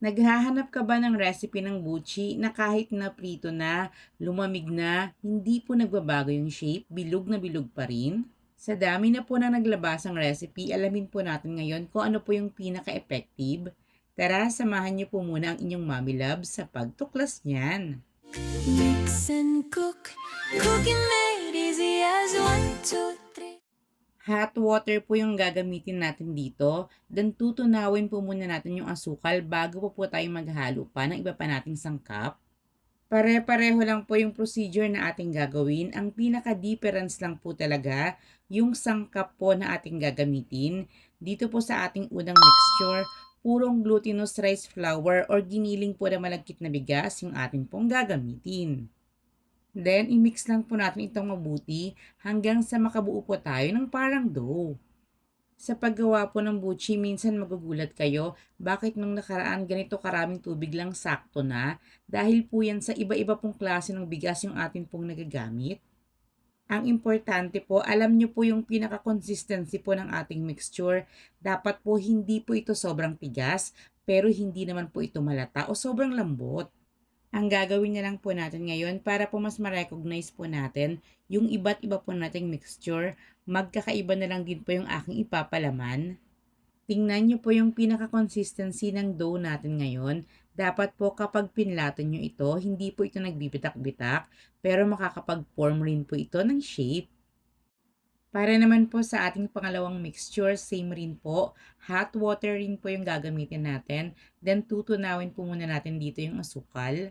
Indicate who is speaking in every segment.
Speaker 1: Naghahanap ka ba ng recipe ng buchi na kahit na prito na, lumamig na, hindi po nagbabago yung shape, bilog na bilog pa rin? Sa dami na po na naglabasang recipe, alamin po natin ngayon kung ano po yung pinaka-effective. Tara, samahan niyo po muna ang inyong mommy loves sa pagtuklas niyan.
Speaker 2: Mix and cook, cooking made easy as 1, 2, 3.
Speaker 1: Hot water po yung gagamitin natin dito. Then tutunawin po muna natin yung asukal bago po tayo maghalo pa ng iba pa nating sangkap. Pare-pareho lang po yung procedure na ating gagawin. Ang pinaka-difference lang po talaga yung sangkap po na ating gagamitin. Dito po sa ating unang mixture, purong glutinous rice flour or giniling po na malagkit na bigas yung ating pong gagamitin. Then, i-mix lang po natin itong mabuti hanggang sa makabuo po tayo ng parang dough. Sa paggawa po ng buchi, minsan magugulat kayo bakit nung nakaraan ganito karaming tubig lang sakto na dahil po yan sa iba-iba pong klase ng bigas yung atin pong nagagamit. Ang importante po, alam nyo po yung pinaka-consistency po ng ating mixture. Dapat po hindi po ito sobrang tigas pero hindi naman po ito malata o sobrang lambot. Ang gagawin na lang po natin ngayon para po mas ma-recognize po natin yung iba't iba po nating mixture, magkakaiba na lang din po yung aking ipapalaman. Tingnan nyo po yung pinaka-consistency ng dough natin ngayon. Dapat po kapag pinlatan nyo ito, hindi po ito nagbibitak-bitak, pero makakapag-form rin po ito ng shape. Para naman po sa ating pangalawang mixture, same rin po. Hot water rin po yung gagamitin natin. Then tutunawin po muna natin dito yung asukal.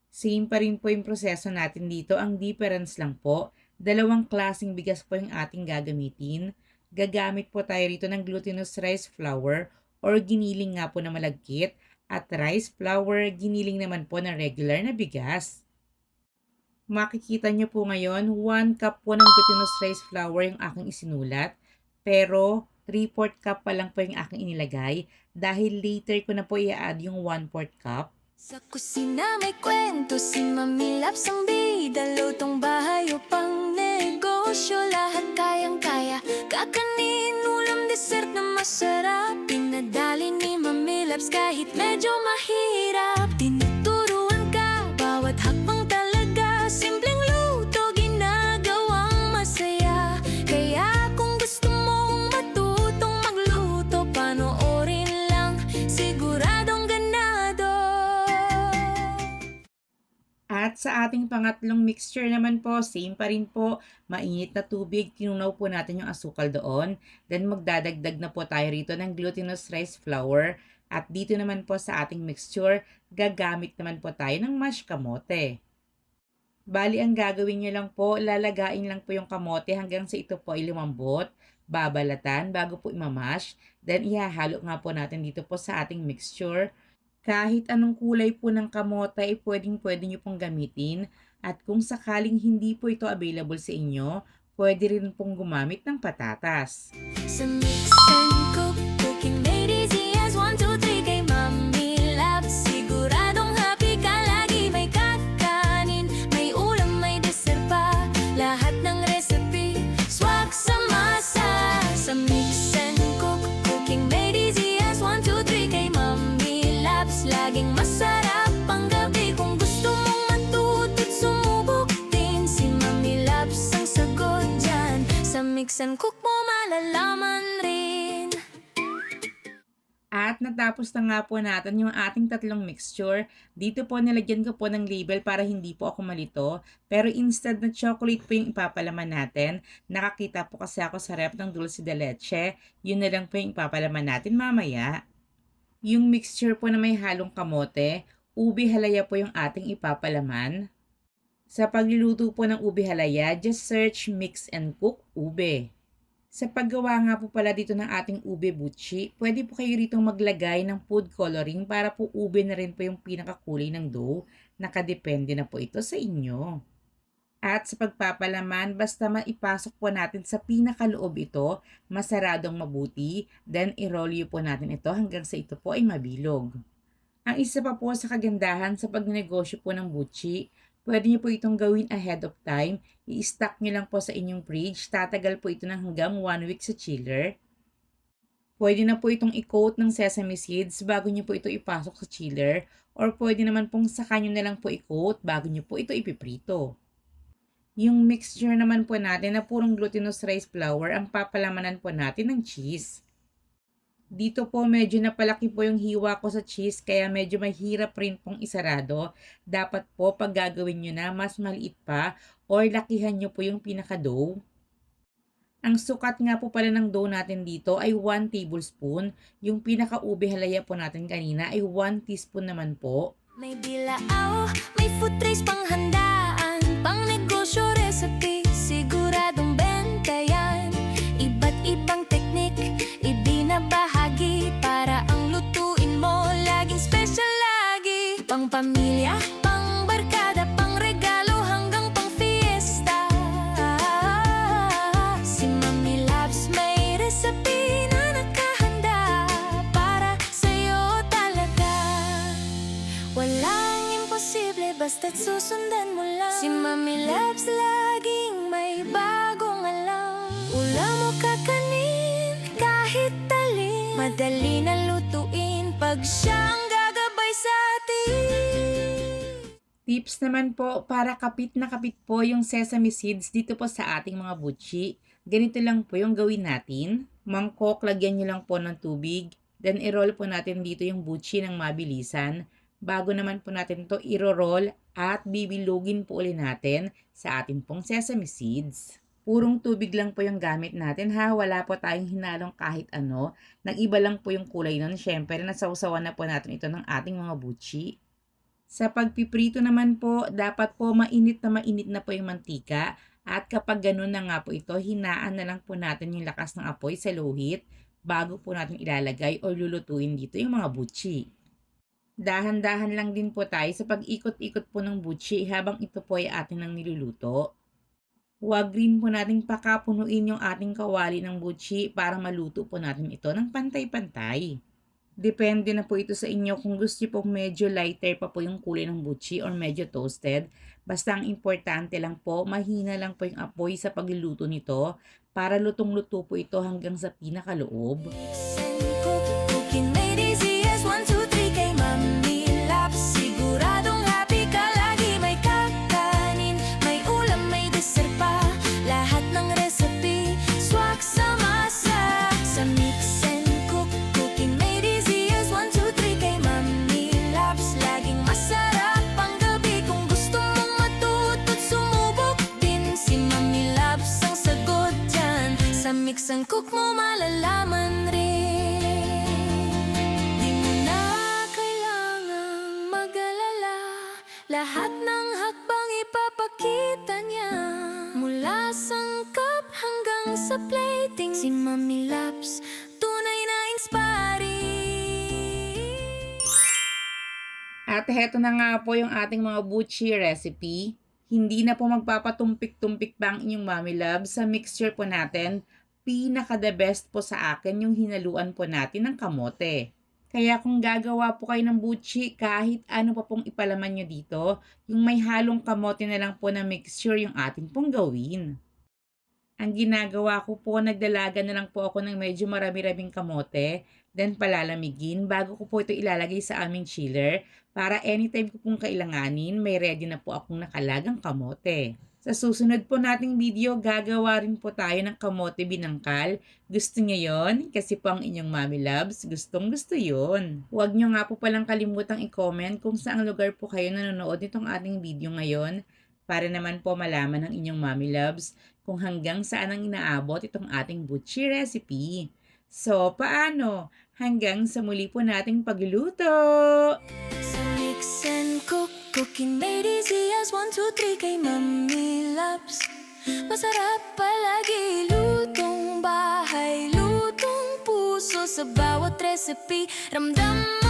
Speaker 1: Same pa rin po yung proseso natin dito. Ang difference lang po, dalawang klaseng bigas po yung ating gagamitin. Gagamit po tayo rito ng glutinous rice flour or giniling nga po na malagkit at rice flour, giniling naman po na regular na bigas. Makikita nyo po ngayon, 1 cup po ng glutinous rice flour yung aking isinulat. Pero 3/4 cup pa lang po yung aking inilagay dahil later ko na po i-add yung 1/4 cup.
Speaker 2: Sa kusina may kwento, si Mami Labs ang bida. Lutong bahay o pang negosyo, lahat kayang-kaya. Kakanin, ulam, dessert na masarap. Pinadali ni Mami Labs kahit medyo mahirap. Tinuturuan ka, bawat hakbang talaga. Simpleng luto, ginagawang masaya. Kaya kung gusto mong matutong magluto, panoorin lang, siguradong ganado.
Speaker 1: At sa ating pangatlong mixture naman po, same pa rin po, mainit na tubig, tinunaw po natin yung asukal doon. Then magdadagdag na po tayo rito ng glutinous rice flour. At dito naman po sa ating mixture, gagamit naman po tayo ng mashed kamote. Bali ang gagawin nyo lang po, lalagain lang po yung kamote hanggang sa ito po ay lumambot, babalatan bago po imamash. Then ihahalo nga po natin dito po sa ating mixture. Kahit anong kulay po ng kamote ay pwedeng-pwede nyo pong gamitin. At kung sakaling hindi po ito available sa inyo, pwede rin pong gumamit ng patatas.
Speaker 2: Sa mix and cook, cooking made easy as 1, 2, 3. Kay Mami Labs, siguradong happy ka lagi. May kakanin, may ulam, may dessert pa. Lahat ng recipe, swak sa masa. Sa mix and cook, cooking made easy as 1, 2, 3. Kay Mami Labs, laging masarap ang gabi. Kung gusto mong matuto't sumubok din, si Mami Labs ang sagot dyan. Sa mix and cook mo malalaman rin.
Speaker 1: At natapos na nga po natin yung ating tatlong mixture. Dito po nilagyan ko po ng label para hindi po ako malito. Pero instead na chocolate po yung ipapalaman natin, nakakita po kasi ako sa rep ng dulce de leche. Yun na lang po yung ipapalaman natin mamaya. Yung mixture po na may halong kamote, ubi halaya po yung ating ipapalaman. Sa pagluluto po ng ube halaya, just search mix and cook ube. Sa paggawa nga po pala dito ng ating ube buchi, pwede po kayo rito maglagay ng food coloring para po ube na rin po yung pinakakulay ng dough. Nakadepende na po ito sa inyo. At sa pagpapalaman, basta maipasok po natin sa pinakaloob ito, masaradong mabuti, then i-roll po natin ito hanggang sa ito po ay mabilog. Ang isa pa po sa kagandahan sa pagnegosyo po ng buchi, pwede niyo po itong gawin ahead of time. I-stock niyo lang po sa inyong fridge. Tatagal po ito ng hanggang 1 week sa chiller. Pwede na po itong i-coat ng sesame seeds bago nyo po ito ipasok sa chiller, or pwede naman pong saka nyo na lang po i-coat bago nyo po ito ipiprito. Yung mixture naman po natin na purong glutinous rice flour ang papalamanan po natin ng cheese. Dito po medyo napalaki po yung hiwa ko sa cheese kaya medyo mahirap rin pong isarado. Dapat po pag gagawin nyo na mas maliit pa or lakihan nyo po yung pinaka-dough. Ang sukat nga po pala ng dough natin dito ay 1 tablespoon. Yung pinaka-ube halaya po natin kanina ay 1 teaspoon naman po.
Speaker 2: May bilao, may food trays panghandaan, pang negosyo recipe, siguradong benta yan. Iba't ibang teknik, ibinabahagi para ang lutuin mo laging special lagi. Pang pamilya, pang barkada, pang regalo hanggang pang fiesta. Si Mami Labs may recipe na nakahanda para sa'yo talaga. Walang imposible basta't susundan mo lang. Si Mami Labs laging may bagong alam. Ulam o kakanin, kahit talin, madali na lutuin pag siyang gagabay sa atin.
Speaker 1: Tips naman po para kapit na kapit po yung sesame seeds dito po sa ating mga butchi. Ganito lang po yung gawin natin. Mangkok, lagyan nyo lang po ng tubig. Then i-roll po natin dito yung butchi ng mabilisan. Bago naman po natin to i-roll at bibilugin po ulit natin sa ating pong sesame seeds. Purong tubig lang po yung gamit natin ha. Wala po tayong hinalong kahit ano. Nag-iba lang po yung kulay nun. Syempre, nasawsawan na po natin ito ng ating mga butchi. Sa pagpiprito naman po, dapat po mainit na po yung mantika. At kapag ganun na nga po ito, hinaan na lang po natin yung lakas ng apoy sa low heat bago po natin ilalagay o lulutuin dito yung mga butchi. Dahan-dahan lang din po tayo sa pag-ikot-ikot po ng butchi habang ito po ay atin ang niluluto. Huwag rin po nating pakapunuin yung ating kawali ng butchi para maluto po natin ito ng pantay-pantay. Depende na po ito sa inyo kung gusto niyo po medyo lighter pa po yung kulay ng butchi or medyo toasted. Basta ang importante lang po, mahina lang po yung apoy sa pagluluto nito para lutong-luto po ito hanggang sa pinakaloob.
Speaker 2: Cooking made easy as 1, 2, 3 kay Mami Labs. Siguradong happy ka lagi, may kakanin, may ulam, may dessert pa. Lahat ng recipe, swak sa masa. Sa mix and cook, cooking made easy as 1, 2, 3 kay Mami Labs. Laging masarap ang gabi kung gusto mong matuto't sumubok din. Si Mami Labs ang sagot dyan. Sa mix and cook mo malalaman rin. Di mo na kailangang mag-alala, lahat ng hakbang ipapakita niya. Mula sangkap hanggang sa plating, si Mami Labs, tunay na inspiring.
Speaker 1: At heto na nga po yung ating mga butchi recipe. Hindi na po magpapatumpik-tumpik pa ang inyong Mami Love sa mixture po natin. Pinaka-the best po sa akin yung hinaluan po natin ng kamote. Kaya kung gagawa po kayo ng butchi, kahit ano pa pong ipalaman nyo dito, yung may halong kamote na lang po na mixture yung ating pong gawin. Ang ginagawa ko po, nagdalaga na lang po ako ng medyo marami-raming kamote, then palalamigin bago ko po ito ilalagay sa aming chiller para anytime ko pong kailanganin, may ready na po akong nakalagang kamote. Sa susunod po nating video, gagawa rin po tayo ng kamote binangkal. Gusto nyo yon? Kasi po ang inyong Mami Loves, gustong gusto yon. Huwag nyo nga po palang kalimutang i-comment kung saang lugar po kayo nanonood nitong ating video ngayon para naman po malaman ng inyong Mami Loves kung hanggang saan ang inaabot itong ating butchi recipe. So, paano? Hanggang sa muli po nating pagluluto!
Speaker 2: Sa mix and cook, cooking made easy as 1, 2, 3 kay Mami Loves. Masarap palagi, lutong bahay, lutong puso sa bawat recipe. Ramdam mo